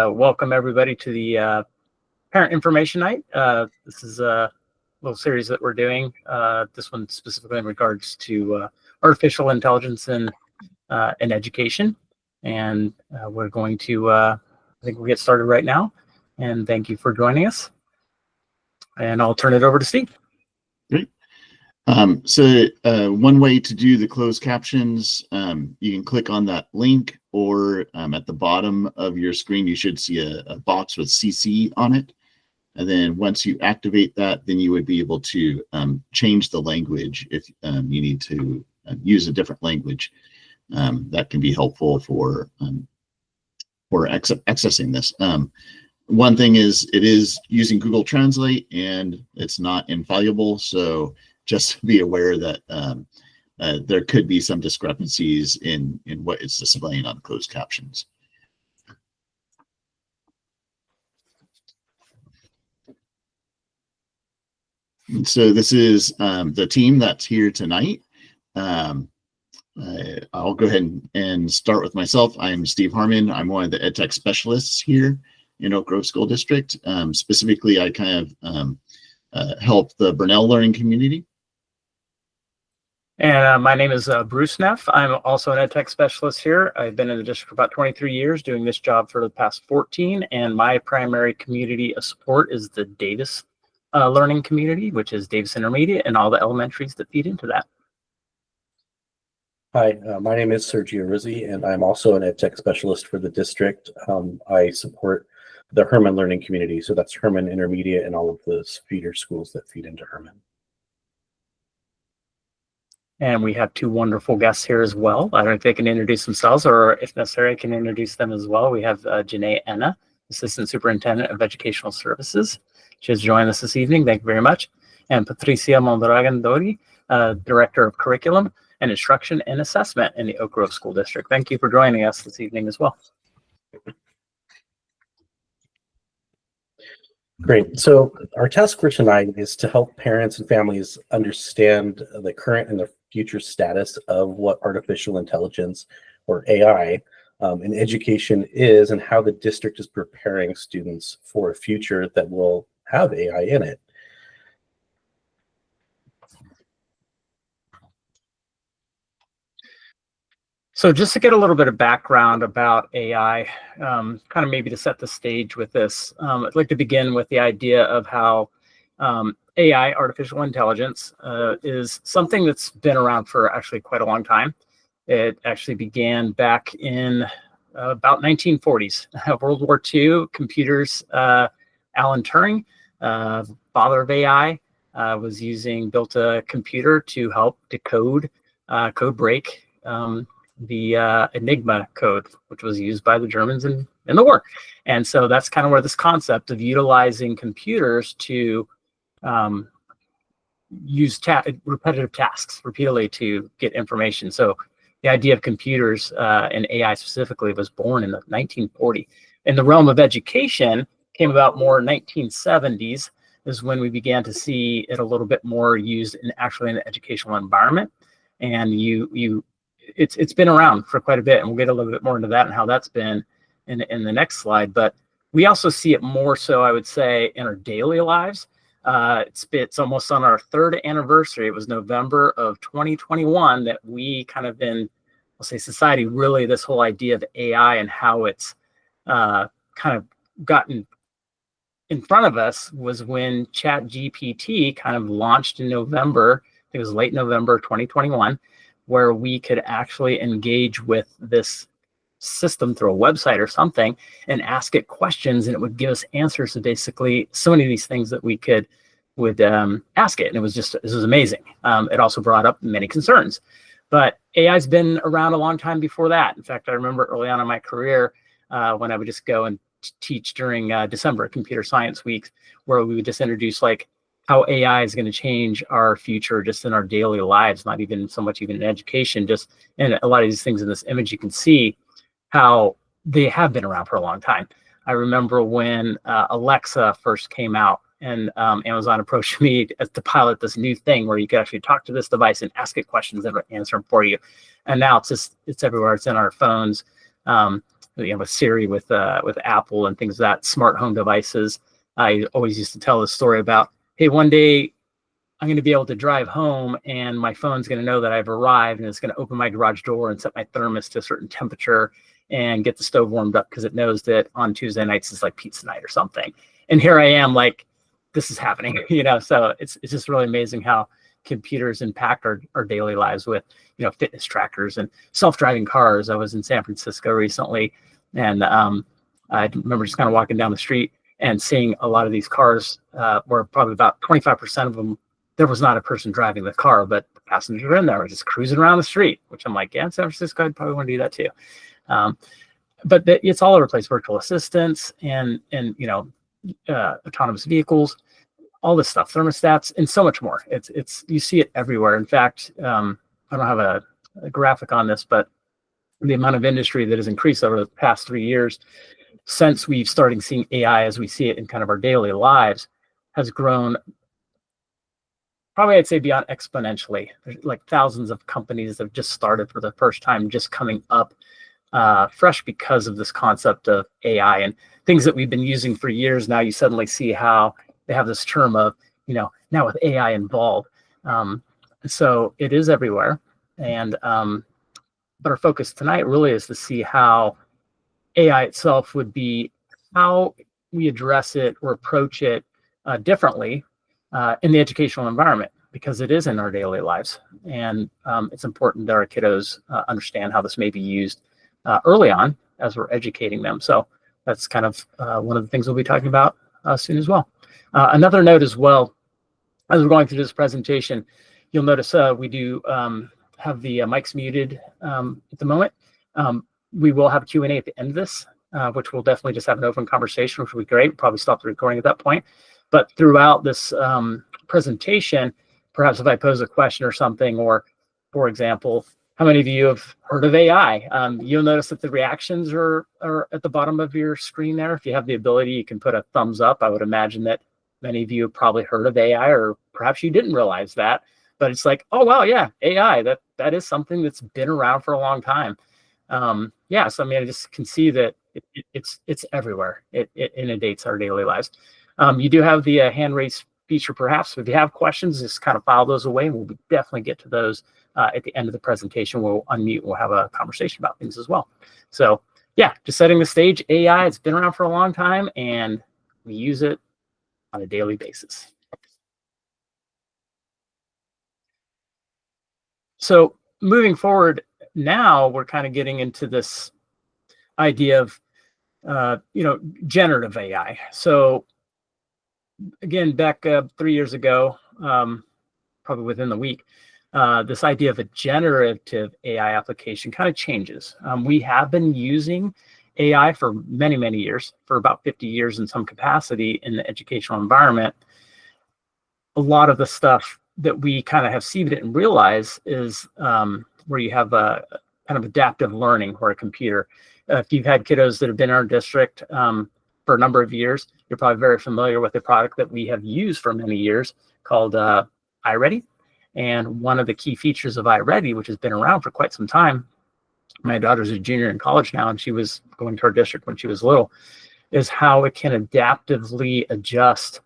Welcome everybody to the Parent Information Night. This is a little series that we're doing. This one specifically in regards to artificial intelligence in education. And we're going to, I think we'll get started right now. And thank you for joining us. And I'll turn it over to Steve. Great. One way to do the closed captions, you can click on that link, or at the bottom of your screen, you should see a box with CC on it. And then once you activate that, then you would be able to change the language if you need to use a different language. That can be helpful for accessing this. One thing is it is using Google Translate and it's not infallible. So just be aware that there could be some discrepancies in what it's displaying on closed captions. And so this is the team that's here tonight. I'll go ahead and start with myself. I'm Steve Harmon. I'm one of the EdTech specialists here in Oak Grove School District. Specifically, I kind of help the Burnell learning community. And my name is Bruce Neff. I'm also an EdTech specialist here. I've been in the district for about 23 years doing this job for the past 14. And my primary community of support is the Davis learning community, which is Davis Intermediate and all the elementaries that feed into that. Hi, my name is Sergio Rizzi, and I'm also an EdTech specialist for the district. I support the Herman learning community. So that's Herman Intermediate and all of the feeder schools that feed into Herman. And we have two wonderful guests here as well. I don't know if they can introduce themselves, or if necessary, I can introduce them as well. We have Janae Enna, Assistant Superintendent of Educational Services. She has joined us this evening. Thank you very much. And Patricia Mondragon Dori, Director of Curriculum and Instruction and Assessment in the Oak Grove School District. Thank you for joining us this evening as well. Great. So our task for tonight is to help parents and families understand the current and the future status of what artificial intelligence, or AI, in education is, and how the district is preparing students for a future that will have AI in it. So just to get a little bit of background about AI, kind of maybe to set the stage with this, I'd like to begin with the idea of how AI, artificial intelligence, is something that's been around for actually quite a long time. It actually began back in about 1940s. World War II, computers, Alan Turing, father of AI, built a computer to help decode, code break, the Enigma code, which was used by the Germans in the war. And so that's kind of where this concept of utilizing computers to use repetitive tasks repeatedly to get information. So the idea of computers and AI specifically was born in the 1940. In the realm of education, came about more 1970s is when we began to see it a little bit more used in actually an educational environment. And it's been around for quite a bit, and we'll get a little bit more into that and how that's been in the next slide. But we also see it more so, I would say, in our daily lives. It's almost on our third anniversary. It was November of 2021 that we kind of in, I'll say, society, really this whole idea of AI and how it's kind of gotten in front of us was when ChatGPT kind of launched in November. I think it was late November 2021. Where we could actually engage with this system through a website or something and ask it questions, and it would give us answers to basically so many of these things that we would ask it. And it was amazing. It also brought up many concerns, but AI's been around a long time before that. In fact, I remember early on in my career when I would just go and teach during December computer science weeks, where we would just introduce like how AI is going to change our future just in our daily lives, not even so much even in education, just in a lot of these things in this image, you can see how they have been around for a long time. I remember when Alexa first came out and Amazon approached me to pilot this new thing where you could actually talk to this device and ask it questions that would answer them for you. And now it's everywhere. It's in our phones. with Siri, with Apple and things of that, smart home devices. I always used to tell the story about, hey, one day I'm going to be able to drive home and my phone's going to know that I've arrived, and it's going to open my garage door and set my thermos to a certain temperature and get the stove warmed up because it knows that on Tuesday nights is like pizza night or something. And here I am, like, this is happening, so it's just really amazing how computers impact our daily lives with, fitness trackers and self-driving cars. I was in San Francisco recently, and I remember just kind of walking down the street and seeing a lot of these cars where probably about 25% of them, there was not a person driving the car, but the passengers were in there, just cruising around the street, which I'm like, yeah, in San Francisco, I'd probably want to do that too. But it's all over the place, virtual assistants and autonomous vehicles, all this stuff, thermostats, and so much more. It's you see it everywhere. In fact, I don't have a graphic on this, but the amount of industry that has increased over the past 3 years since we've started seeing AI as we see it in kind of our daily lives has grown, probably I'd say beyond exponentially. There's like thousands of companies that have just started for the first time, just coming up fresh because of this concept of AI and things that we've been using for years. Now you suddenly see how they have this term of, now with AI involved. So it is everywhere. And but our focus tonight really is to see how AI itself would be, how we address it or approach it differently in the educational environment, because it is in our daily lives. And it's important that our kiddos understand how this may be used early on as we're educating them. So that's kind of one of the things we'll be talking about soon as well. Another note as well, as we're going through this presentation, you'll notice we do have the mics muted at the moment. We will have Q&A at the end of this, which we'll definitely just have an open conversation, which will be great. We'll probably stop the recording at that point. But throughout this presentation, perhaps if I pose a question or something, or for example, how many of you have heard of AI? You'll notice that the reactions are at the bottom of your screen there. If you have the ability, you can put a thumbs up. I would imagine that many of you have probably heard of AI, or perhaps you didn't realize that. But it's like, oh, wow, yeah, AI, that is something that's been around for a long time. Yeah, so I mean, I just can see that it's everywhere. It inundates our daily lives. You do have the hand raise feature, perhaps. If you have questions, just kind of file those away, and we'll definitely get to those at the end of the presentation. We'll unmute, we'll have a conversation about things as well. So yeah, just setting the stage. AI, it's been around for a long time, and we use it on a daily basis. So moving forward, now we're kind of getting into this idea of, generative AI. So again, back 3 years ago, probably within the week, this idea of a generative AI application kind of changes. We have been using AI for many, many years, for about 50 years in some capacity in the educational environment. A lot of the stuff that we kind of have seen it and realize is where you have a kind of adaptive learning, where a computer, if you've had kiddos that have been in our district for a number of years, you're probably very familiar with a product that we have used for many years called iReady. And one of the key features of iReady, which has been around for quite some time, my daughter's a junior in college now, and she was going to our district when she was little, is how it can adaptively adjust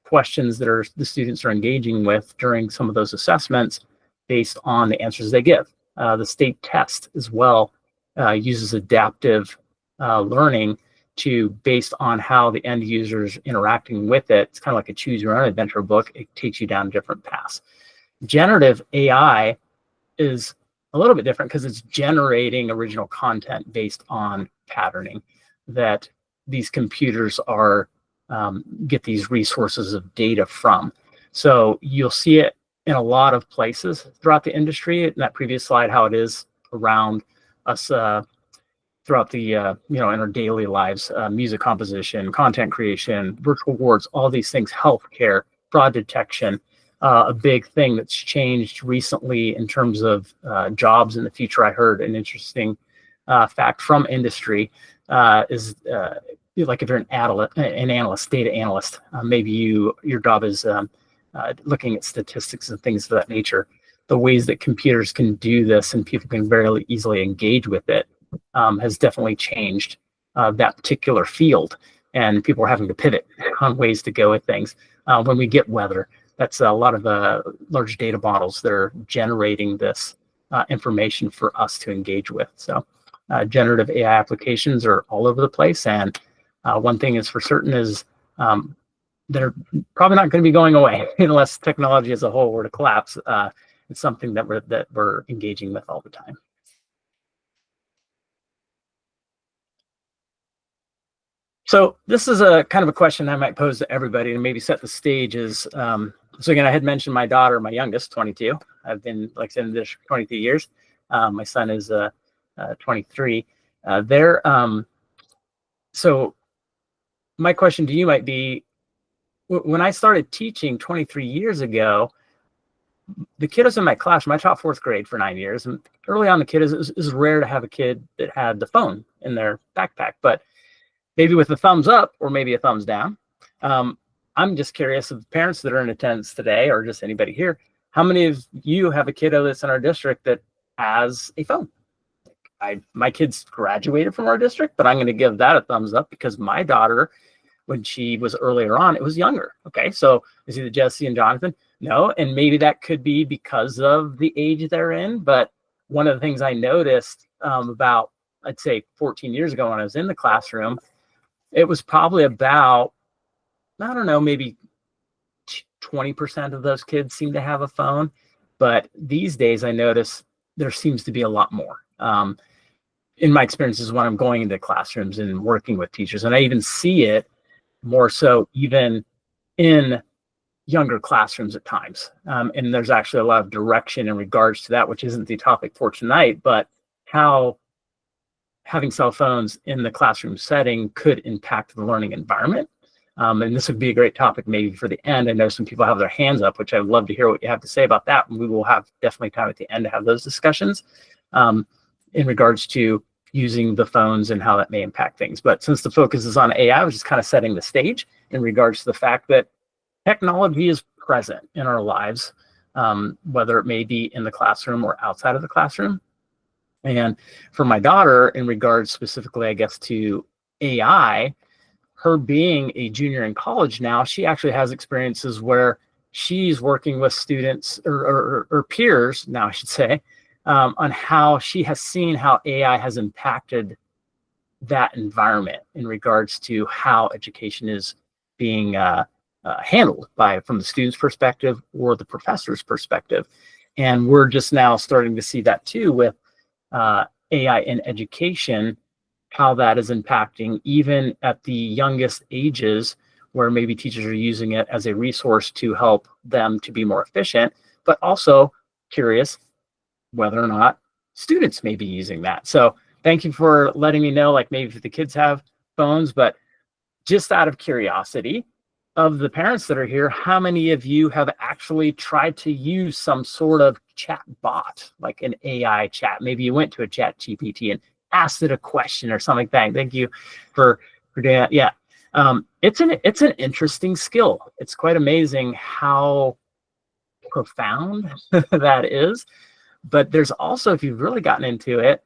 questions that the students are engaging with during some of those assessments based on the answers they give. The state test as well uses adaptive learning based on how the end user is interacting with it. It's kind of like a choose your own adventure book. It takes you down different paths. Generative AI is a little bit different because it's generating original content based on patterning that these computers get these resources of data from. So you'll see it in a lot of places throughout the industry. In that previous slide, how it is around us throughout the in our daily lives, music composition, content creation, virtual awards, all these things, healthcare, fraud detection. A big thing that's changed recently in terms of jobs in the future. I heard an interesting fact from industry is like if you're an analyst, data analyst, maybe your job is looking at statistics and things of that nature. The ways that computers can do this and people can very easily engage with it has definitely changed that particular field, and people are having to pivot on ways to go with things. When we get weather, that's a lot of the large data models that are generating this information for us to engage with. So generative AI applications are all over the place, and one thing is for certain is they're probably not going to be going away unless technology as a whole were to collapse. It's something that we're engaging with all the time. So this is a kind of a question I might pose to everybody to maybe set the stage is, so again, I had mentioned my daughter, my youngest, 22. I've been, like I said, in this for 23 years. My son is 23. So my question to you might be, when I started teaching 23 years ago, the kiddos in my classroom, I taught 4th grade for 9 years. And early on, the kiddos, it was rare to have a kid that had the phone in their backpack, but maybe with a thumbs up or maybe a thumbs down. I'm just curious of parents that are in attendance today, or just anybody here, how many of you have a kiddo that's in our district that has a phone? My kids graduated from our district, but I'm going to give that a thumbs up because my daughter, when she was earlier on, it was younger. Okay, so is either Jesse and Jonathan? No, and maybe that could be because of the age they're in. But one of the things I noticed about, I'd say 14 years ago when I was in the classroom, it was probably about, I don't know, maybe 20% of those kids seem to have a phone. But these days I notice there seems to be a lot more. In my experiences when I'm going into classrooms and working with teachers, and I even see it more so even in younger classrooms at times. And there's actually a lot of direction in regards to that, which isn't the topic for tonight, but how having cell phones in the classroom setting could impact the learning environment. And this would be a great topic maybe for the end. I know some people have their hands up, which I'd love to hear what you have to say about that. And we will have definitely time at the end to have those discussions in regards to using the phones and how that may impact things. But since the focus is on AI, I was just kind of setting the stage in regards to the fact that technology is present in our lives, whether it may be in the classroom or outside of the classroom. And for my daughter, in regards specifically, I guess, to AI, her being a junior in college now, she actually has experiences where she's working with students or peers now, I should say, on how she has seen how AI has impacted that environment in regards to how education is being handled from the student's perspective or the professor's perspective. And we're just now starting to see that too with AI in education, how that is impacting even at the youngest ages, where maybe teachers are using it as a resource to help them to be more efficient, but also curious whether or not students may be using that. So thank you for letting me know, like maybe if the kids have phones, but just out of curiosity of the parents that are here, how many of you have actually tried to use some sort of chat bot, like an AI chat? Maybe you went to a chat GPT and asked it a question or something like that. Thank you for doing that. Yeah. It's an interesting skill. It's quite amazing how profound that is. But there's also, if you've really gotten into it,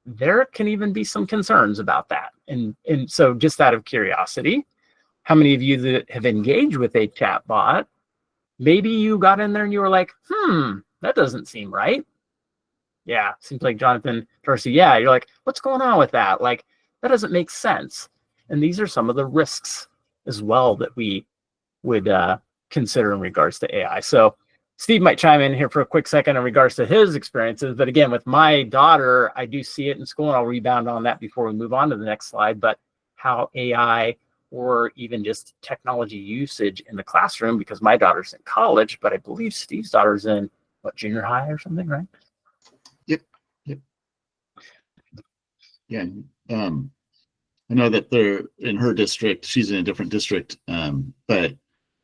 there can even be some concerns about that. And so just out of curiosity, how many of you that have engaged with a chat bot, maybe you got in there and you were like, that doesn't seem right. Yeah, seems like Jonathan Darcy. Yeah, you're like, what's going on with that? Like, that doesn't make sense. And these are some of the risks as well that we would consider in regards to AI. So Steve might chime in here for a quick second in regards to his experiences. But again, with my daughter, I do see it in school, and I'll rebound on that before we move on to the next slide. But how AI or even just technology usage in the classroom, because my daughter's in college, but I believe Steve's daughter's in, what, junior high or something, right? Yep. Yeah. I know that they're in her district. She's in a different district, but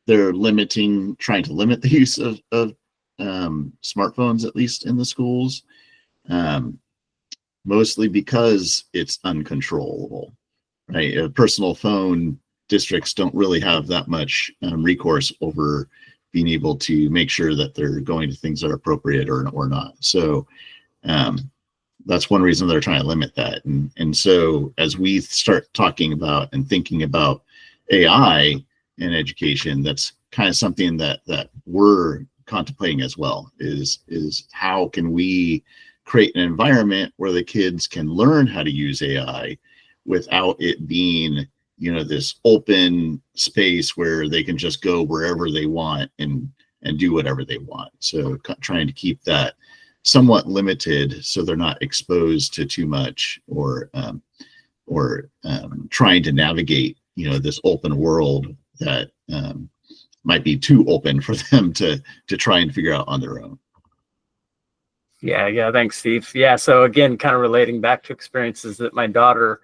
they're trying to limit the use of smartphones, at least in the schools, mostly because it's uncontrollable, right? A personal phone, districts don't really have that much recourse over being able to make sure that they're going to things that are appropriate or not. So that's one reason they're trying to limit that. And so as we start talking about and thinking about AI in education, that's kind of something that we're contemplating as well, is how can we create an environment where the kids can learn how to use AI without it being, this open space where they can just go wherever they want and do whatever they want. So trying to keep that somewhat limited so they're not exposed to too much or trying to navigate, this open world that might be too open for them to try and figure out on their own. Yeah. Thanks, Steve. Yeah. So again, kind of relating back to experiences that my daughter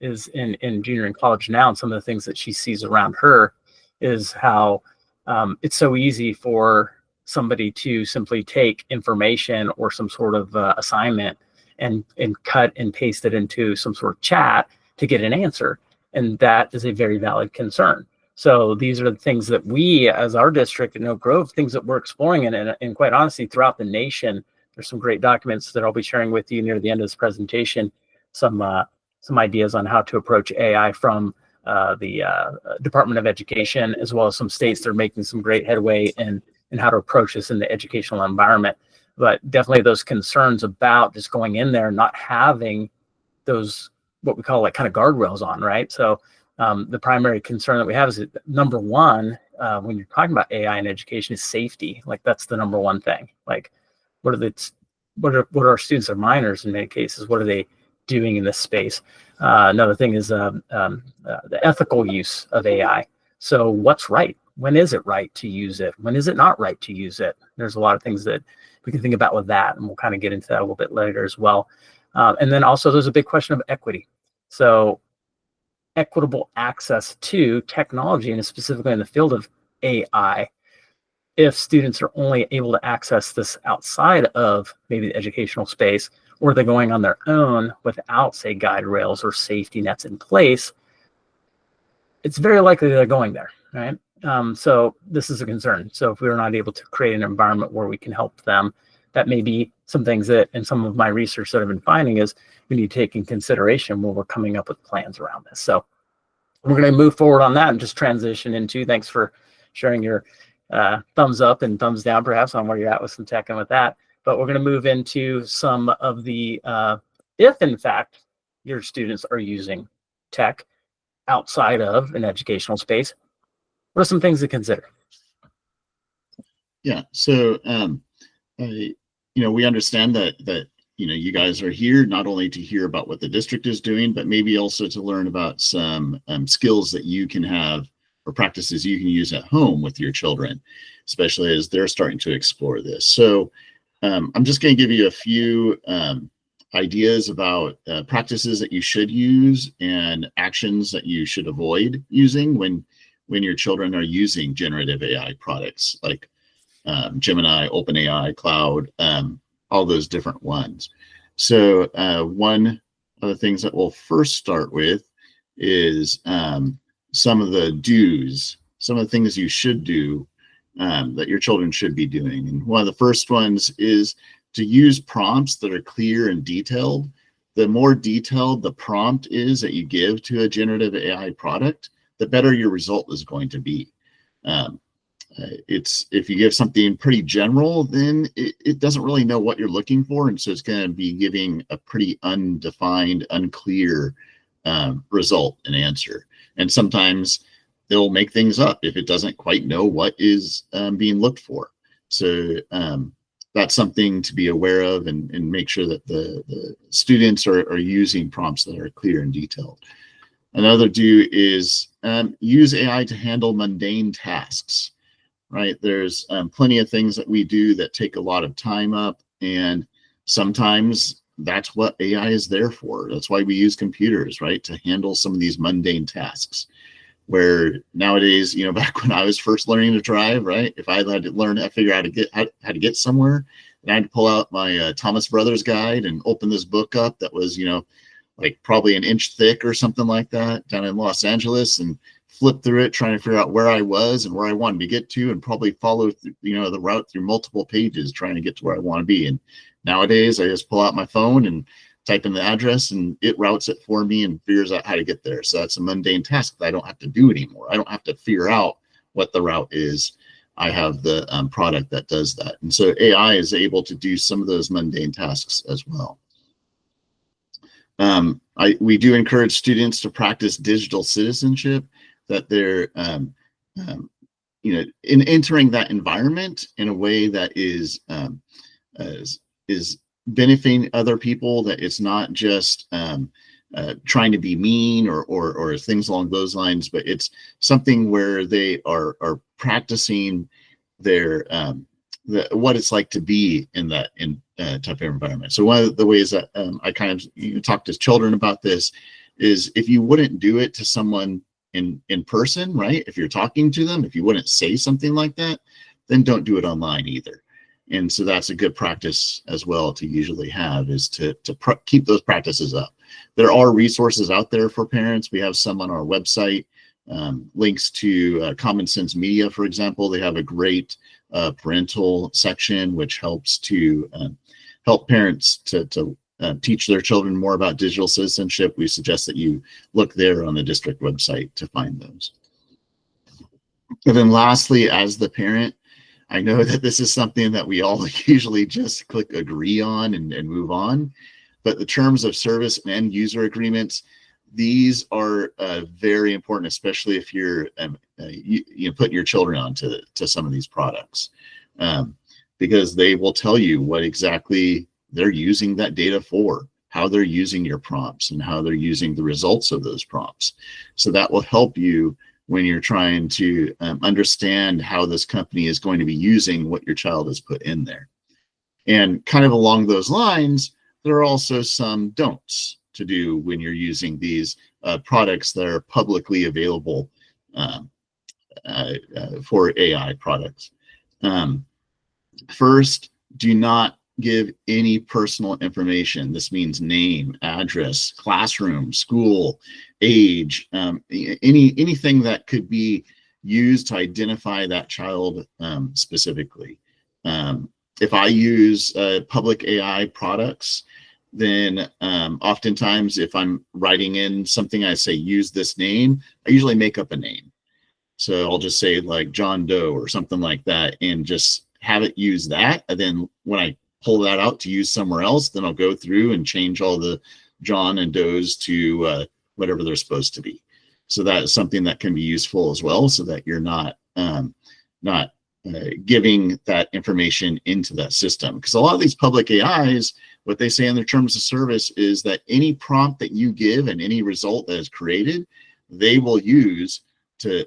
is in junior in college now, and some of the things that she sees around her is how it's so easy for somebody to simply take information or some sort of assignment and cut and paste it into some sort of chat to get an answer. And that is a very valid concern. So these are the things that we, as our district in Oak Grove, things that we're exploring, and quite honestly, throughout the nation. There's some great documents that I'll be sharing with you near the end of this presentation, some ideas on how to approach AI from the Department of Education, as well as some states that are making some great headway in how to approach this in the educational environment. But definitely those concerns about just going in there, not having those, what we call like kind of guardrails on, right? So the primary concern that we have is that, number one, when you're talking about AI in education, is safety. Like that's the number one thing. Like what are our students or minors in many cases? What are they doing in this space? Another thing is the ethical use of AI. So what's right? When is it right to use it? When is it not right to use it? There's a lot of things that we can think about with that, and we'll kind of get into that a little bit later as well. And then also there's a big question of equity. So equitable access to technology, and specifically in the field of AI, if students are only able to access this outside of maybe the educational space, or they're going on their own without, say, guide rails or safety nets in place, it's very likely they're going there, right? So this is a concern. So if we're not able to create an environment where we can help them, that may be some things that, in some of my research that I've been finding, is we need to take in consideration when we're coming up with plans around this. So we're going to move forward on that and just transition into, thanks for sharing your thumbs up and thumbs down perhaps on where you're at with some tech and with that. But we're going to move into some of the, if in fact your students are using tech outside of an educational space, what are some things to consider? Yeah, so we understand that you guys are here not only to hear about what the district is doing, but maybe also to learn about some skills that you can have or practices you can use at home with your children, especially as they're starting to explore this. So I'm just going to give you a few ideas about practices that you should use and actions that you should avoid using when your children are using generative AI products like Gemini, OpenAI, Cloud, all those different ones. So one of the things that we'll first start with is some of the do's, some of the things you should do that your children should be doing. And one of the first ones is to use prompts that are clear and detailed. The more detailed the prompt is that you give to a generative AI product, the better your result is going to be. If you give something pretty general, then it doesn't really know what you're looking for, and so it's going to be giving a pretty undefined, unclear result and answer. And sometimes they'll make things up if it doesn't quite know what is being looked for. So that's something to be aware of, and make sure that the students are using prompts that are clear and detailed. Another do is use AI to handle mundane tasks. Right, there's plenty of things that we do that take a lot of time up, and sometimes that's what AI is there for. That's why we use computers, right, to handle some of these mundane tasks. Where nowadays, back when I was first learning to drive, right, if I had to learn to figure out how to get somewhere, and I had to pull out my Thomas Brothers guide and open this book up that was, like probably an inch thick or something like that down in Los Angeles, and flip through it, trying to figure out where I was and where I wanted to get to, and probably follow through, the route through multiple pages trying to get to where I want to be. And nowadays I just pull out my phone and type in the address, and it routes it for me and figures out how to get there. So that's a mundane task that I don't have to do anymore. I don't have to figure out what the route is. I have the product that does that. And so AI is able to do some of those mundane tasks as well. We do encourage students to practice digital citizenship, that they're, in entering that environment in a way that is benefiting other people, that it's not just trying to be mean or things along those lines, but it's something where they are practicing their what it's like to be in that type of environment. So one of the ways that I kind of talk to children about this is, if you wouldn't do it to someone in person, right? If you're talking to them, if you wouldn't say something like that, then don't do it online either. And so that's a good practice as well to usually have, is to keep those practices up. There are resources out there for parents. We have some on our website, links to Common Sense Media, for example. They have a great parental section, which helps to help parents to teach their children more about digital citizenship. We suggest that you look there on the district website to find those. And then lastly, as the parent, I know that this is something that we all usually just click agree on and move on, but the terms of service and end user agreements, these are very important, especially if you're putting your children onto some of these products, because they will tell you what exactly they're using that data for, how they're using your prompts, and how they're using the results of those prompts. So that will help you when you're trying to understand how this company is going to be using what your child has put in there. And kind of along those lines, there are also some don'ts to do when you're using these products that are publicly available for AI products. First, do not give any personal information. This means name, address, classroom, school, age, anything that could be used to identify that child specifically. If I use public AI products, then oftentimes if I'm writing in something, I say use this name, I usually make up a name. So I'll just say like John Doe or something like that, and just have it use that. And then when I pull that out to use somewhere else, then I'll go through and change all the John and Does to whatever they're supposed to be. So that is something that can be useful as well, so that you're not giving that information into that system. Because a lot of these public AIs, what they say in their terms of service is that any prompt that you give and any result that is created, they will use to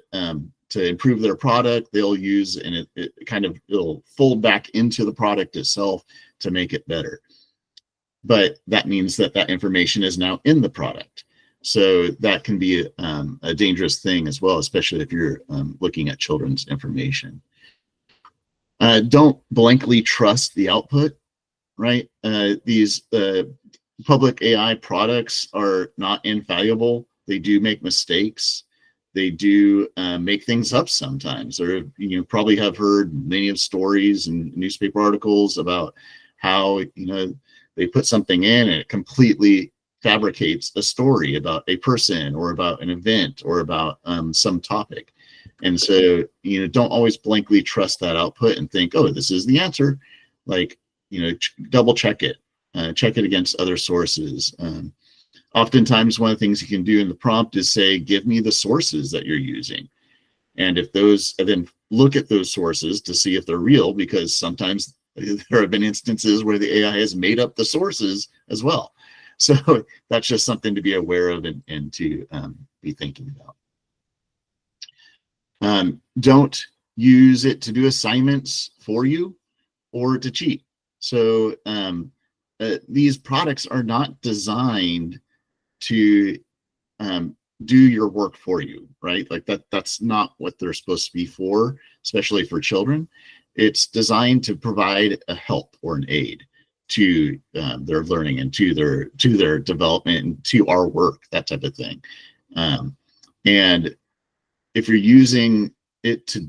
improve their product. They'll use, and it'll fold back into the product itself to make it better. But that means that information is now in the product. So that can be a dangerous thing as well, especially if you're looking at children's information. Don't blankly trust the output, right? These public AI products are not infallible. They do make mistakes. They do make things up sometimes. Or you probably have heard many of stories and newspaper articles about how they put something in and it completely fabricates a story about a person or about an event or about some topic. And so don't always blankly trust that output and think, oh, this is the answer. Like double check it, check it against other sources. Oftentimes, one of the things you can do in the prompt is say, give me the sources that you're using. And then look at those sources to see if they're real, because sometimes there have been instances where the AI has made up the sources as well. So that's just something to be aware of and to be thinking about. Don't use it to do assignments for you or to cheat. So these products are not designed to do your work for you, right? Like that's not what they're supposed to be for, especially for children. It's designed to provide a help or an aid to their learning and to their development and to our work, that type of thing. And if you're using it to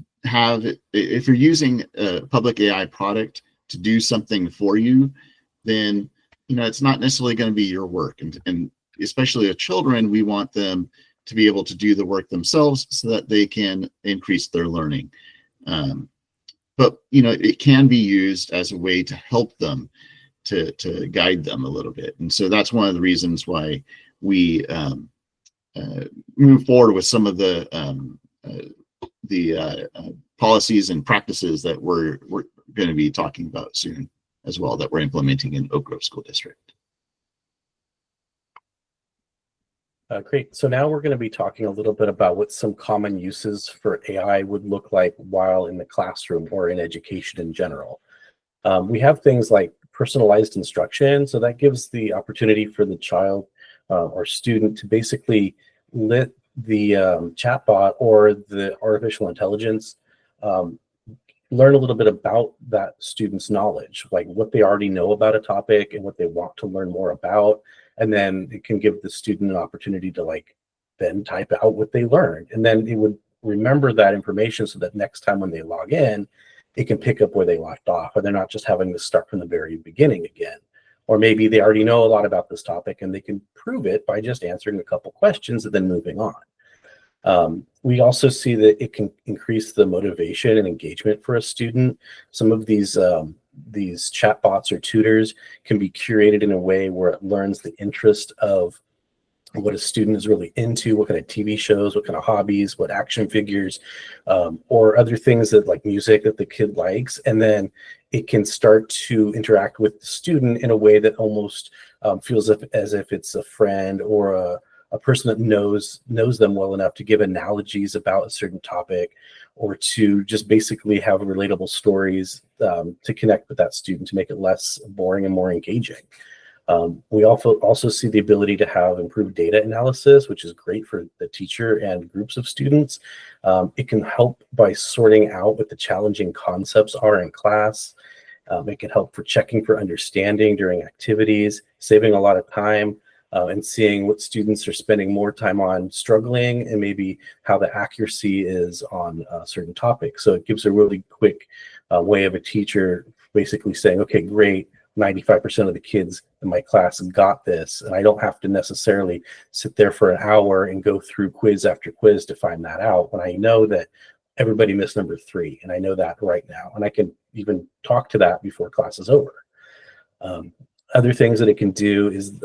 if you're using a public AI product to do something for you, then it's not necessarily going to be your work. And especially with children, we want them to be able to do the work themselves so that they can increase their learning. But it can be used as a way to help them, to guide them a little bit. And so that's one of the reasons why we move forward with some of the policies and practices that we're going to be talking about soon as well, that we're implementing in Oak Grove School District. Great. So now we're going to be talking a little bit about what some common uses for AI would look like while in the classroom or in education in general. We have things like personalized instruction. So that gives the opportunity for the child or student to basically let the chatbot or the artificial intelligence learn a little bit about that student's knowledge, like what they already know about a topic and what they want to learn more about. And then it can give the student an opportunity to then type out what they learned. And then it would remember that information so that next time when they log in, it can pick up where they left off, and they're not just having to start from the very beginning again. Or maybe they already know a lot about this topic and they can prove it by just answering a couple questions and then moving on. We also see that it can increase the motivation and engagement for a student. Some of these chatbots or tutors can be curated in a way where it learns the interest of what a student is really into, what kind of TV shows, what kind of hobbies, what action figures, or other things that like music that the kid likes. And then it can start to interact with the student in a way that almost feels as if it's a friend or a person that knows them well enough to give analogies about a certain topic, or to just basically have relatable stories to connect with that student to make it less boring and more engaging. We also see the ability to have improved data analysis, which is great for the teacher and groups of students. It can help by sorting out what the challenging concepts are in class. It can help for checking for understanding during activities, saving a lot of time, and seeing what students are spending more time on struggling, and maybe how the accuracy is on certain topics. So it gives a really quick way of a teacher basically saying, okay, great, 95% of the kids in my class got this, and I don't have to necessarily sit there for an hour and go through quiz after quiz to find that out, when I know that everybody missed number 3, and I know that right now, and I can even talk to that before class is over. Other things that it can do is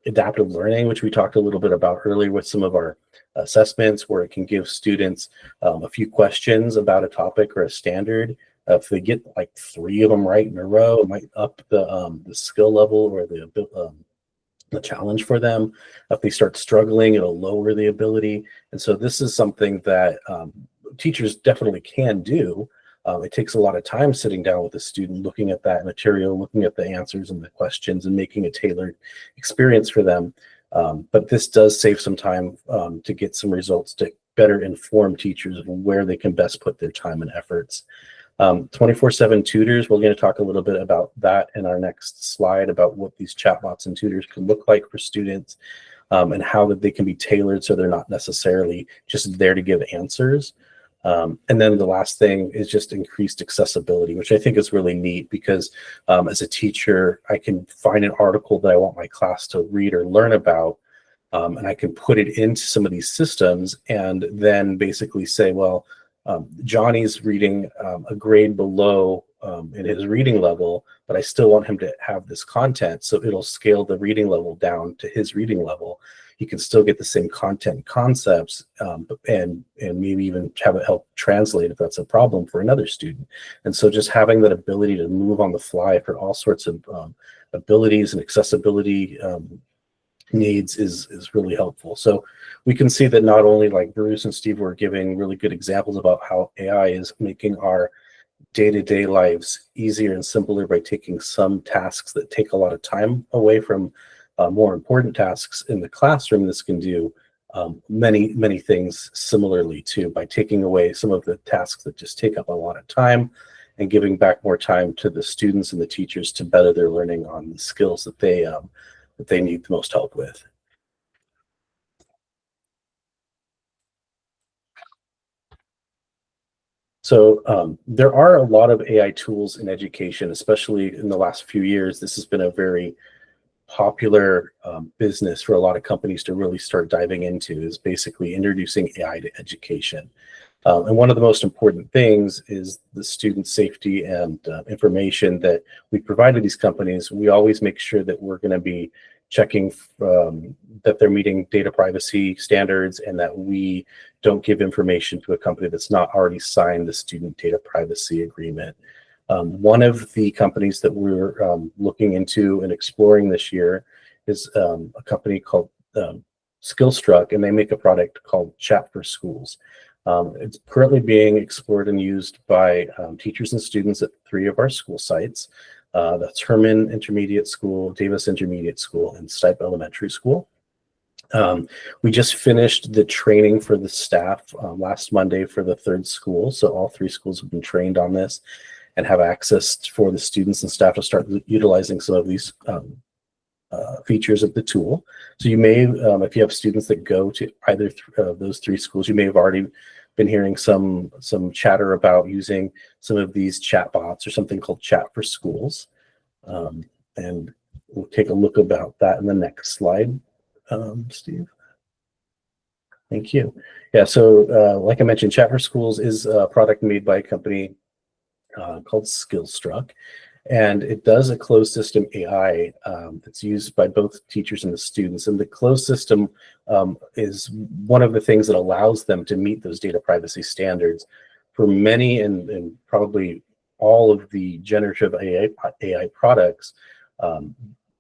adaptive learning, which we talked a little bit about earlier with some of our assessments, where it can give students a few questions about a topic or a standard. If they get like 3 of them right in a row, it might up the skill level or the challenge for them. If they start struggling, it'll lower the ability. And so this is something that teachers definitely can do. It takes a lot of time sitting down with a student, looking at that material, looking at the answers and the questions, and making a tailored experience for them. But this does save some time to get some results to better inform teachers of where they can best put their time and efforts. 24/7 tutors, we're going to talk a little bit about that in our next slide, about what these chatbots and tutors can look like for students, and how that they can be tailored so they're not necessarily just there to give answers. And then the last thing is just increased accessibility, which I think is really neat, because as a teacher, I can find an article that I want my class to read or learn about, and I can put it into some of these systems and then basically say, well, Johnny's reading a grade below in his reading level, but I still want him to have this content, so it'll scale the reading level down to his reading level. He can still get the same content concepts, and maybe even have it help translate if that's a problem for another student. And so just having that ability to move on the fly for all sorts of abilities and accessibility needs is really helpful. So we can see that not only, like Bruce and Steve were giving really good examples about how AI is making our day-to-day lives easier and simpler by taking some tasks that take a lot of time away from more important tasks in the classroom. This can do many things similarly too, by taking away some of the tasks that just take up a lot of time and giving back more time to the students and the teachers to better their learning on the skills that they need the most help with. So there are a lot of AI tools in education, especially in the last few years. This has been a very popular business for a lot of companies to really start diving into, is basically introducing AI to education. And one of the most important things is the student safety and information that we provide to these companies. We always make sure that we're going to be checking that they're meeting data privacy standards, and that we don't give information to a company that's not already signed the student data privacy agreement. One of the companies that we're looking into and exploring this year is a company called Skillstruck, and they make a product called Chat for Schools. It's currently being explored and used by teachers and students at 3 of our school sites. That's Herman Intermediate School, Davis Intermediate School, and Stipe Elementary School. We just finished the training for the staff last Monday for the 3rd school. So all 3 schools have been trained on this and have access for the students and staff to start utilizing some of these features of the tool. So you may, if you have students that go to either of those 3 schools, you may have already been hearing some chatter about using some of these chat bots or something called Chat for Schools. And we'll take a look about that in the next slide, Steve. Thank you. Yeah, so like I mentioned, Chat for Schools is a product made by a company called Skillstruck. And it does a closed system AI that's used by both teachers and the students. And the closed system is one of the things that allows them to meet those data privacy standards. For many and probably all of the generative AI products,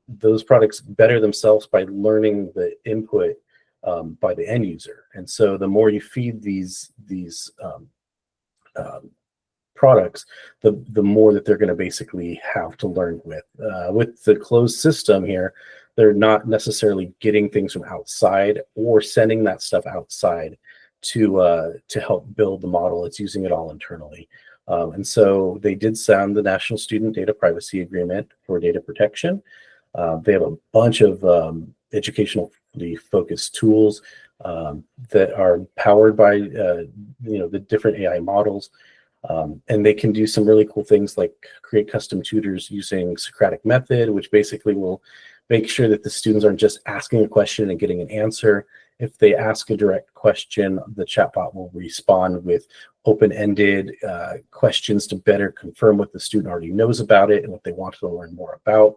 those products better themselves by learning the input by the end user. And so the more you feed these products, the more that they're going to basically have to learn with. With the closed system here, they're not necessarily getting things from outside or sending that stuff outside to help build the model. It's using it all internally. And so they did sign the National Student Data Privacy Agreement for data protection. They have a bunch of educationally focused tools that are powered by the different AI models. And they can do some really cool things like create custom tutors using Socratic method, which basically will make sure that the students aren't just asking a question and getting an answer. If they ask a direct question, the chatbot will respond with open-ended questions to better confirm what the student already knows about it and what they want to learn more about.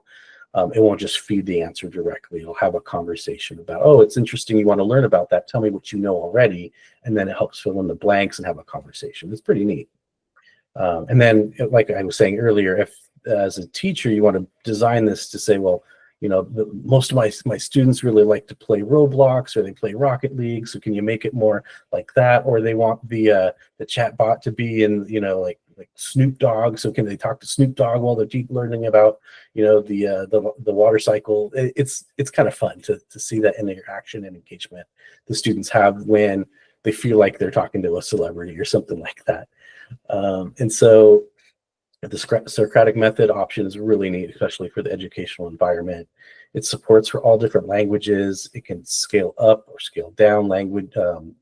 It won't just feed the answer directly. It'll have a conversation about, oh, it's interesting, you want to learn about that. Tell me what you know already. And then it helps fill in the blanks and have a conversation. It's pretty neat. And then, like I was saying earlier, if as a teacher you want to design this to say, well, most of my students really like to play Roblox or they play Rocket League, so can you make it more like that? Or they want the chat bot to be in like Snoop Dogg, so can they talk to Snoop Dogg while they're deep learning about the water cycle? It's kind of fun to see that interaction and engagement the students have when they feel like they're talking to a celebrity or something like that. And so the Socratic method option is really neat, especially for the educational environment. It supports for all different languages. It can scale up or scale down language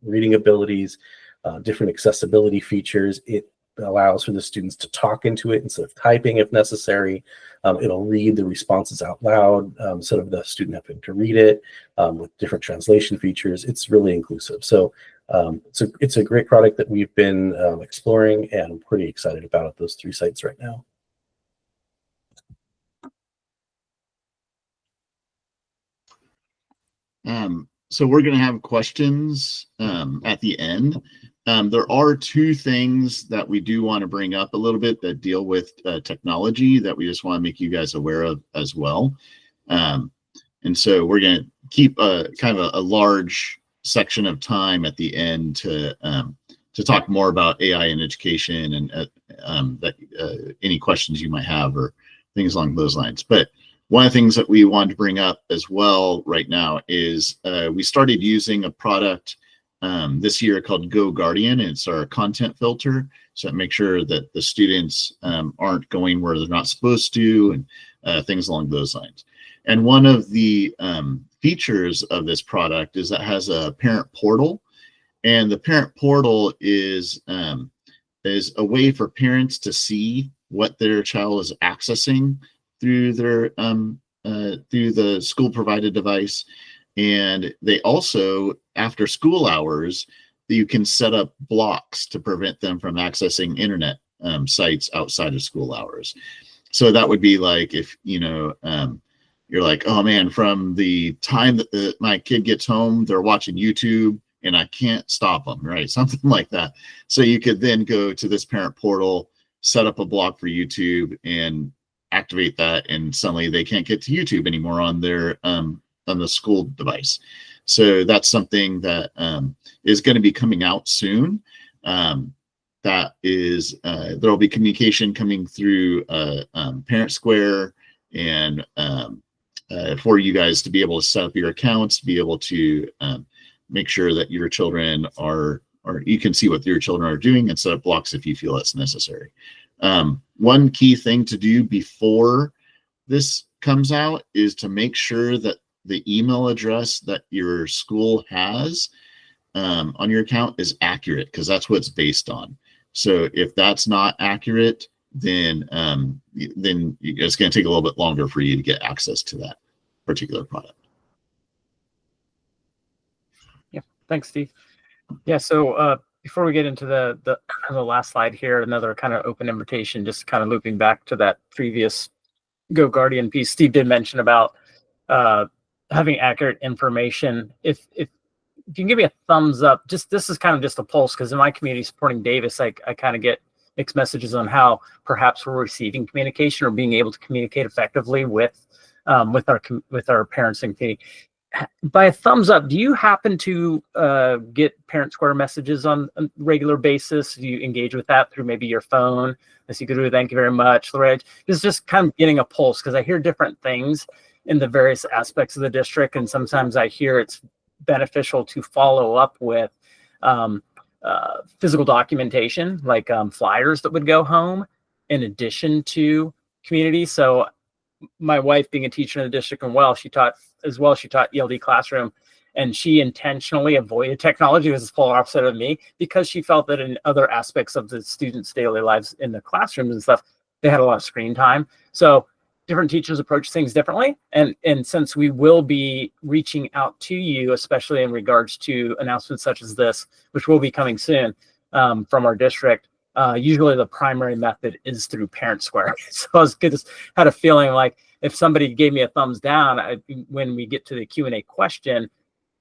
reading abilities, different accessibility features. It allows for the students to talk into it instead of typing if necessary. It'll read the responses out loud instead of the student having to read it with different translation features. It's really inclusive. So it's a great product that we've been exploring, and I'm pretty excited about at those 3 sites right now. So we're going to have questions at the end. There are 2 things that we do want to bring up a little bit that deal with technology that we just want to make you guys aware of as well. And so we're going to keep kind of a large section of time at the end to talk more about AI in education and any questions you might have or things along those lines. But one of the things that we wanted to bring up as well right now is we started using a product this year called GoGuardian, and it's our content filter. So make sure that the students aren't going where they're not supposed to, and things along those lines. And one of the features of this product is that it has a parent portal, and the parent portal is is a way for parents to see what their child is accessing through their through the school provided device. And they also, after school hours, you can set up blocks to prevent them from accessing internet sites outside of school hours. So that would be like if, you're like, oh man, from the time that my kid gets home, they're watching YouTube and I can't stop them, right? Something like that. So you could then go to this parent portal, set up a block for YouTube and activate that, and suddenly they can't get to YouTube anymore on their on the school device. So that's something that is going to be coming out soon. That is, there'll be communication coming through Parent Square, and for you guys to be able to set up your accounts, to be able to make sure that your children are, or you can see what your children are doing and set up blocks if you feel that's necessary. One key thing to do before this comes out is to make sure that the email address that your school has on your account is accurate, because that's what it's based on. So if that's not accurate, then it's going to take a little bit longer for you to get access to that particular product. Yeah, thanks, Steve. Yeah, so before we get into the last slide here, another kind of open invitation, just kind of looping back to that previous GoGuardian piece. Steve did mention about having accurate information. If you can give me a thumbs up, this is kind of just a pulse, because in my community supporting Davis, I kind of get mixed messages on how perhaps we're receiving communication or being able to communicate effectively with our parents and community. By a thumbs up, do you happen to get Parent Square messages on a regular basis? Do you engage with that through maybe your phone? As you could do, thank you very much, Lorraine. It's just kind of getting a pulse, because I hear different things in the various aspects of the district, and sometimes I hear it's beneficial to follow up with physical documentation, like flyers that would go home in addition to community. So my wife, being a teacher in the district she taught ELD classroom, and she intentionally avoided technology. It was the polar opposite of me, because she felt that in other aspects of the students' daily lives in the classrooms and stuff, they had a lot of screen time. So different teachers approach things differently. And since we will be reaching out to you, especially in regards to announcements such as this, which will be coming soon from our district, usually the primary method is through Parent Square. So I just had a feeling like if somebody gave me a thumbs down, when we get to the Q&A question,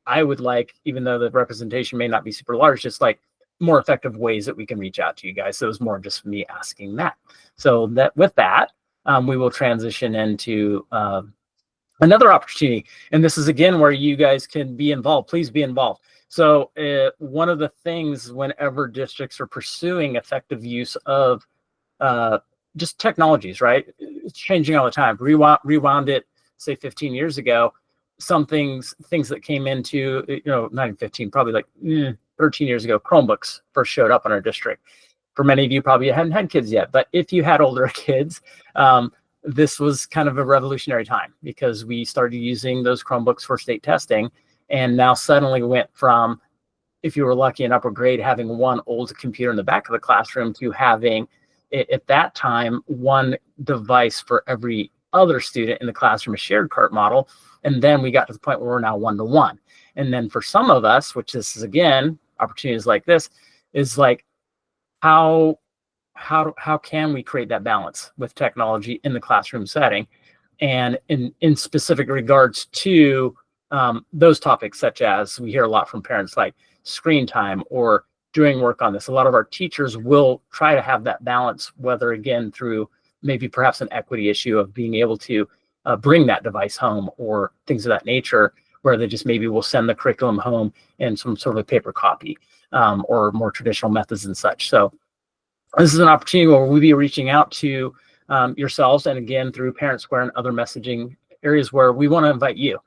I would like, even though the representation may not be super large, just like more effective ways that we can reach out to you guys. So it was more just me asking that. So with that, we will transition into another opportunity. And this is, again, where you guys can be involved. Please be involved. So one of the things whenever districts are pursuing effective use of just technologies, right? It's changing all the time. Rewound it, say 15 years ago, things that came into, not even 15, probably like 13 years ago, Chromebooks first showed up in our district. For many of you, probably hadn't had kids yet, but if you had older kids, this was kind of a revolutionary time, because we started using those Chromebooks for state testing, and now suddenly went from, if you were lucky in upper grade, having one old computer in the back of the classroom to having, at that time, one device for every other student in the classroom, a shared cart model. And then we got to the point where we're now one-to-one. And then for some of us, which this is, again, opportunities like this, is like, how can we create that balance with technology in the classroom setting? And in specific regards to those topics, such as we hear a lot from parents, like screen time or doing work on this. A lot of our teachers will try to have that balance, whether, again, through maybe perhaps an equity issue of being able to bring that device home or things of that nature, where they just maybe will send the curriculum home in some sort of a paper copy or more traditional methods and such. So this is an opportunity where we'll be reaching out to yourselves, and again, through Parent Square and other messaging areas, where we want to invite you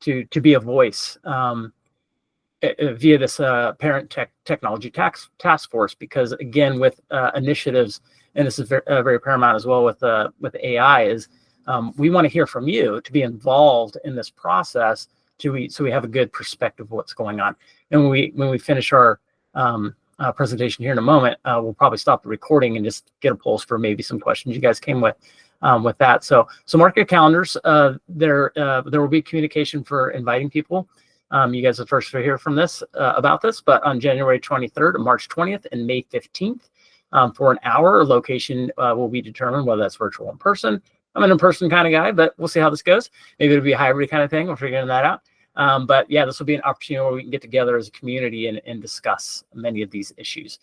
to be a voice via this parent technology task force, because again, with initiatives, and this is very paramount as well with AI, is we want to hear from you to be involved in this process, so we have a good perspective of what's going on. And when we finish our presentation here in a moment, we'll probably stop the recording and just get a pulse for maybe some questions you guys came with that. So mark your calendars. There will be communication for inviting people. You guys are the first to hear from this about this, but on January 23rd, March 20th, and May 15th, for an hour, location will be determined, whether that's virtual or in person. I'm an in-person kind of guy, but we'll see how this goes. Maybe it'll be a hybrid kind of thing. We're figuring that out. But yeah, this will be an opportunity where we can get together as a community and discuss many of these issues.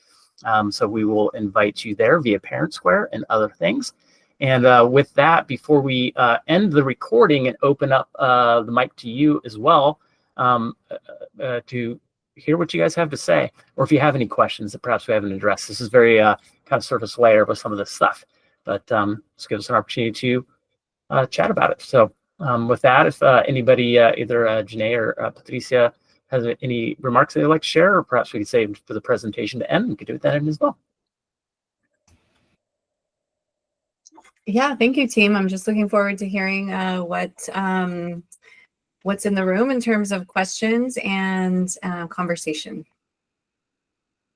So we will invite you there via Parent Square and other things. And with that, before we end the recording and open up the mic to you as well, to hear what you guys have to say, or if you have any questions that perhaps we haven't addressed. This is very kind of surface layer with some of this stuff, but this gives us an opportunity to chat about it. So with that, if anybody, either Janae or Patricia, has any remarks they'd like to share, or perhaps we could save for the presentation to end, we could do it then as well. Yeah, thank you, team. I'm just looking forward to hearing what's in the room in terms of questions and conversation.